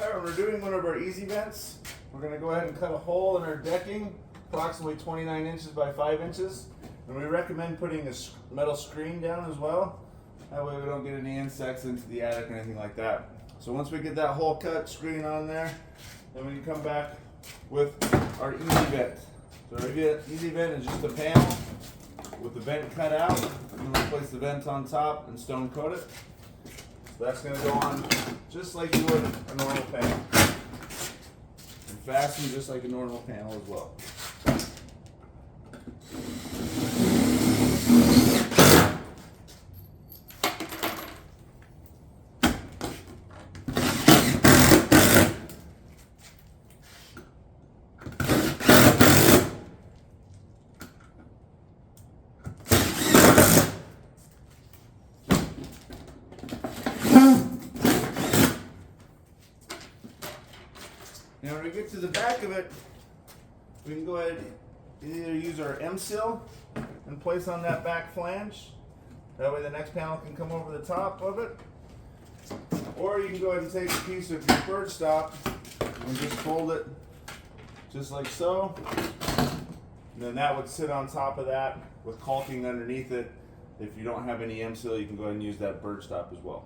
Alright, when we're doing one of our easy vents, we're going to go ahead and cut a hole in our decking, approximately 29 inches by 5 inches. And we recommend putting a metal screen down as well. That way we don't get any insects into the attic or anything like that. So once we get that hole cut, screen on there, then we can come back with our easy vent. So our easy vent is just a panel with the vent cut out. And then we'll place the vent on top and stone coat it. So that's going to go on just like you would a normal panel. And fasten just like a normal panel as well. Now when we get to the back of it, we can go ahead and either use our M-seal and place on that back flange. That way the next panel can come over the top of it. Or you can go ahead and take a piece of your bird stop and just fold it just like so. And then that would sit on top of that with caulking underneath it. If you don't have any M-seal, you can go ahead and use that bird stop as well.